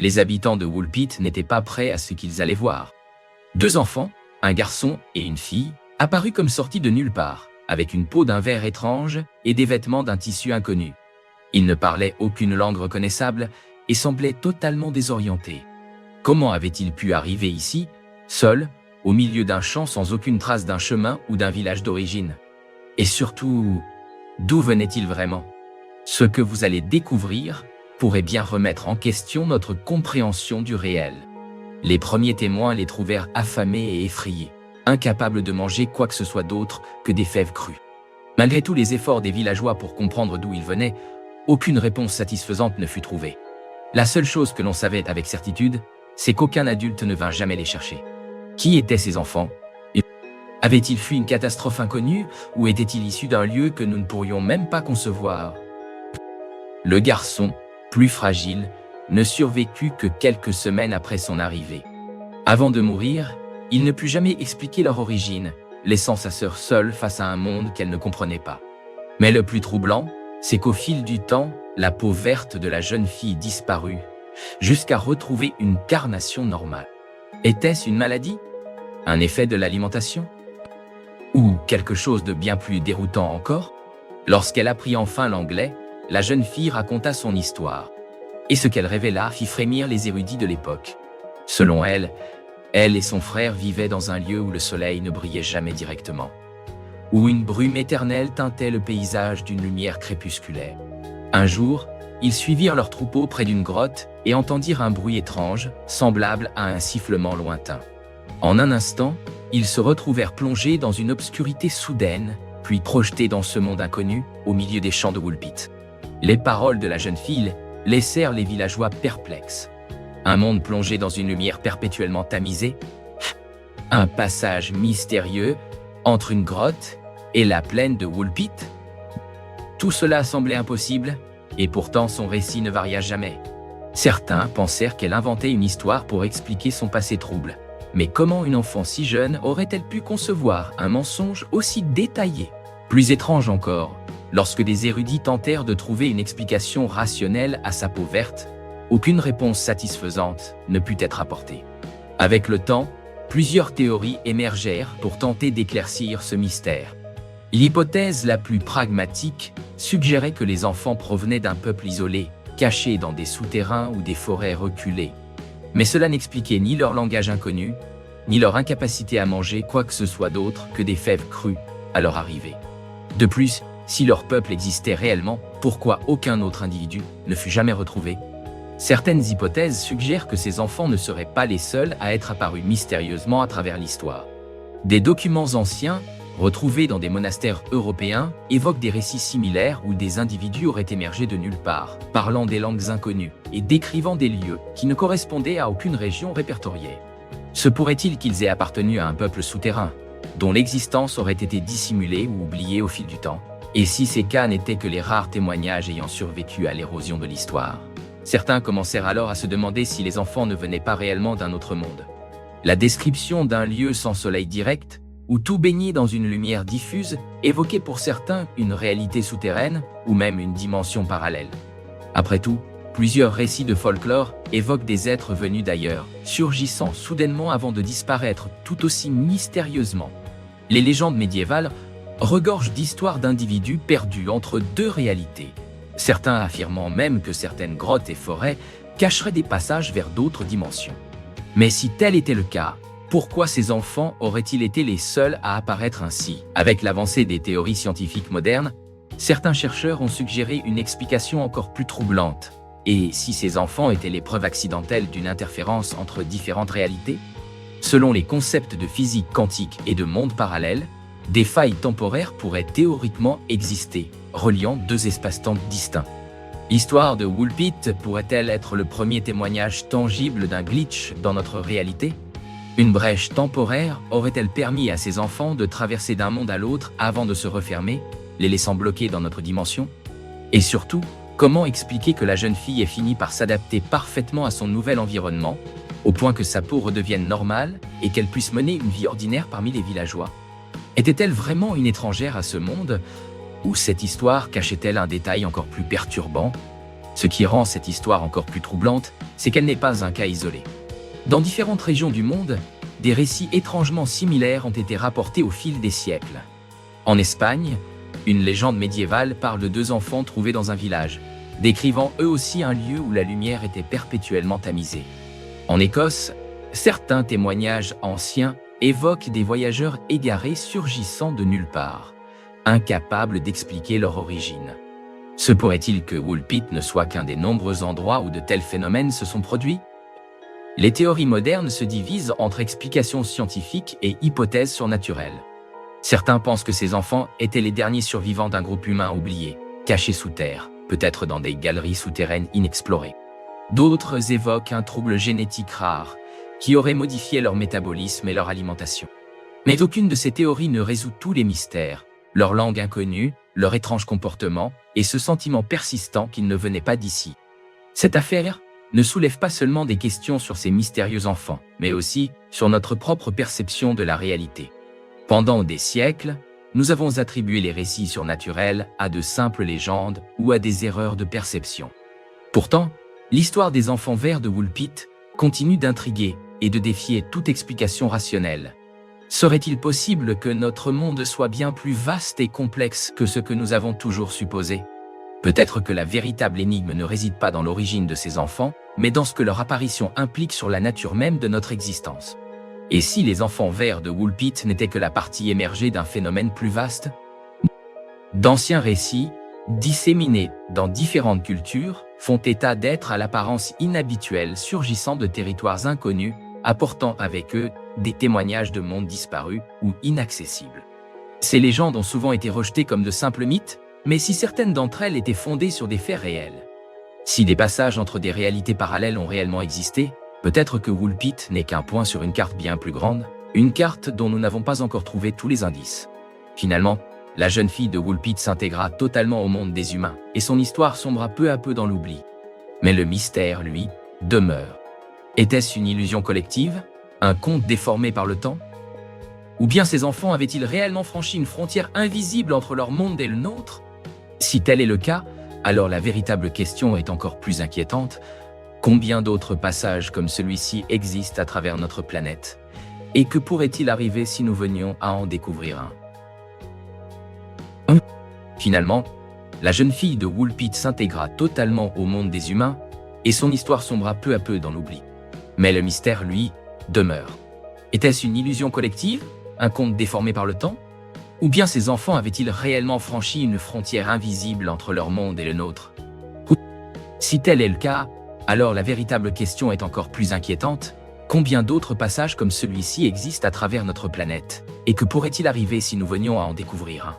Les habitants de Woolpit n'étaient pas prêts à ce qu'ils allaient voir. Deux enfants, un garçon et une fille, apparus comme sortis de nulle part, avec une peau d'un vert étrange et des vêtements d'un tissu inconnu. Ils ne parlaient aucune langue reconnaissable et semblaient totalement désorientés. Comment avaient-ils pu arriver ici, seuls, au milieu d'un champ sans aucune trace d'un chemin ou d'un village d'origine? Et surtout, d'où venaient-ils vraiment? Ce que vous allez découvrir pourrait bien remettre en question notre compréhension du réel. Les premiers témoins les trouvèrent affamés et effrayés, incapables de manger quoi que ce soit d'autre que des fèves crues. Malgré tous les efforts des villageois pour comprendre d'où ils venaient, aucune réponse satisfaisante ne fut trouvée. La seule chose que l'on savait avec certitude, c'est qu'aucun adulte ne vint jamais les chercher. Qui étaient ces enfants? Avaient-ils fui une catastrophe inconnue ou étaient-ils issus d'un lieu que nous ne pourrions même pas concevoir? Le garçon, plus fragile, ne survécut que quelques semaines après son arrivée. Avant de mourir, il ne put jamais expliquer leur origine, laissant sa sœur seule face à un monde qu'elle ne comprenait pas. Mais le plus troublant, c'est qu'au fil du temps, la peau verte de la jeune fille disparut, jusqu'à retrouver une carnation normale. Était-ce une maladie? Un effet de l'alimentation? Ou quelque chose de bien plus déroutant encore? Lorsqu'elle apprit enfin l'anglais, la jeune fille raconta son histoire. Et ce qu'elle révéla fit frémir les érudits de l'époque. Selon elle, elle et son frère vivaient dans un lieu où le soleil ne brillait jamais directement, où une brume éternelle teintait le paysage d'une lumière crépusculaire. Un jour, ils suivirent leur troupeau près d'une grotte et entendirent un bruit étrange, semblable à un sifflement lointain. En un instant, ils se retrouvèrent plongés dans une obscurité soudaine, puis projetés dans ce monde inconnu, au milieu des champs de Woolpit. Les paroles de la jeune fille laissèrent les villageois perplexes. Un monde plongé dans une lumière perpétuellement tamisée, un passage mystérieux entre une grotte et la plaine de Woolpit. Tout cela semblait impossible, et pourtant son récit ne varia jamais. Certains pensèrent qu'elle inventait une histoire pour expliquer son passé trouble. Mais comment une enfant si jeune aurait-elle pu concevoir un mensonge aussi détaillé? Plus étrange encore, lorsque des érudits tentèrent de trouver une explication rationnelle à sa peau verte, aucune réponse satisfaisante ne put être apportée. Avec le temps, plusieurs théories émergèrent pour tenter d'éclaircir ce mystère. L'hypothèse la plus pragmatique suggérait que les enfants provenaient d'un peuple isolé, caché dans des souterrains ou des forêts reculées. Mais cela n'expliquait ni leur langage inconnu, ni leur incapacité à manger quoi que ce soit d'autre que des fèves crues à leur arrivée. De plus, si leur peuple existait réellement, pourquoi aucun autre individu ne fut jamais retrouvé? Certaines hypothèses suggèrent que ces enfants ne seraient pas les seuls à être apparus mystérieusement à travers l'histoire. Des documents anciens, retrouvés dans des monastères européens, évoquent des récits similaires où des individus auraient émergé de nulle part, parlant des langues inconnues et décrivant des lieux qui ne correspondaient à aucune région répertoriée. Se pourrait-il qu'ils aient appartenu à un peuple souterrain, dont l'existence aurait été dissimulée ou oubliée au fil du temps? Et si ces cas n'étaient que les rares témoignages ayant survécu à l'érosion de l'histoire? Certains commencèrent alors à se demander si les enfants ne venaient pas réellement d'un autre monde. La description d'un lieu sans soleil direct, où tout baignait dans une lumière diffuse, évoquait pour certains une réalité souterraine ou même une dimension parallèle. Après tout, plusieurs récits de folklore évoquent des êtres venus d'ailleurs, surgissant soudainement avant de disparaître tout aussi mystérieusement. Les légendes médiévales regorgent d'histoires d'individus perdus entre deux réalités, certains affirmant même que certaines grottes et forêts cacheraient des passages vers d'autres dimensions. Mais si tel était le cas, pourquoi ces enfants auraient-ils été les seuls à apparaître ainsi? Avec l'avancée des théories scientifiques modernes, certains chercheurs ont suggéré une explication encore plus troublante. Et si ces enfants étaient les preuves accidentelles d'une interférence entre différentes réalités? Selon les concepts de physique quantique et de monde parallèle, des failles temporaires pourraient théoriquement exister, reliant deux espaces-temps distincts. L'histoire de Woolpit pourrait-elle être le premier témoignage tangible d'un glitch dans notre réalité? Une brèche temporaire aurait-elle permis à ces enfants de traverser d'un monde à l'autre avant de se refermer, les laissant bloqués dans notre dimension? Et surtout, comment expliquer que la jeune fille ait fini par s'adapter parfaitement à son nouvel environnement, au point que sa peau redevienne normale et qu'elle puisse mener une vie ordinaire parmi les villageois? Était-elle vraiment une étrangère à ce monde, ou cette histoire cachait-elle un détail encore plus perturbant? Ce qui rend cette histoire encore plus troublante, c'est qu'elle n'est pas un cas isolé. Dans différentes régions du monde, des récits étrangement similaires ont été rapportés au fil des siècles. En Espagne, une légende médiévale parle de 2 enfants trouvés dans un village, décrivant eux aussi un lieu où la lumière était perpétuellement tamisée. En Écosse, certains témoignages anciens évoquent des voyageurs égarés surgissant de nulle part, incapables d'expliquer leur origine. Se pourrait-il que Woolpit ne soit qu'un des nombreux endroits où de tels phénomènes se sont produits? Les théories modernes se divisent entre explications scientifiques et hypothèses surnaturelles. Certains pensent que ces enfants étaient les derniers survivants d'un groupe humain oublié, cachés sous terre, peut-être dans des galeries souterraines inexplorées. D'autres évoquent un trouble génétique rare, qui aurait modifié leur métabolisme et leur alimentation. Mais aucune de ces théories ne résout tous les mystères, leur langue inconnue, leur étrange comportement et ce sentiment persistant qu'ils ne venaient pas d'ici. Cette affaire ne soulève pas seulement des questions sur ces mystérieux enfants, mais aussi sur notre propre perception de la réalité. Pendant des siècles, nous avons attribué les récits surnaturels à de simples légendes ou à des erreurs de perception. Pourtant, l'histoire des enfants verts de Woolpit continue d'intriguer et de défier toute explication rationnelle. Serait-il possible que notre monde soit bien plus vaste et complexe que ce que nous avons toujours supposé? Peut-être que la véritable énigme ne réside pas dans l'origine de ces enfants, mais dans ce que leur apparition implique sur la nature même de notre existence. Et si les enfants verts de Woolpit n'étaient que la partie émergée d'un phénomène plus vaste? D'anciens récits, disséminés dans différentes cultures, font état d'êtres à l'apparence inhabituelle surgissant de territoires inconnus, apportant avec eux des témoignages de mondes disparus ou inaccessibles. Ces légendes ont souvent été rejetées comme de simples mythes, mais si certaines d'entre elles étaient fondées sur des faits réels, si des passages entre des réalités parallèles ont réellement existé, peut-être que Woolpit n'est qu'un point sur une carte bien plus grande, une carte dont nous n'avons pas encore trouvé tous les indices. Finalement, la jeune fille de Woolpit s'intégra totalement au monde des humains, et son histoire sombra peu à peu dans l'oubli. Mais le mystère, lui, demeure. Était-ce une illusion collective? Un conte déformé par le temps? Ou bien ces enfants avaient-ils réellement franchi une frontière invisible entre leur monde et le nôtre? Si tel est le cas, alors la véritable question est encore plus inquiétante. Combien d'autres passages comme celui-ci existent à travers notre planète? Et que pourrait-il arriver si nous venions à en découvrir un? Finalement, la jeune fille de Woolpit s'intégra totalement au monde des humains et son histoire sombra peu à peu dans l'oubli. Mais le mystère, lui, demeure. Était-ce une illusion collective? Un conte déformé par le temps? Ou bien ces enfants avaient-ils réellement franchi une frontière invisible entre leur monde et le nôtre? Si tel est le cas, alors la véritable question est encore plus inquiétante. Combien d'autres passages comme celui-ci existent à travers notre planète? Et que pourrait-il arriver si nous venions à en découvrir un?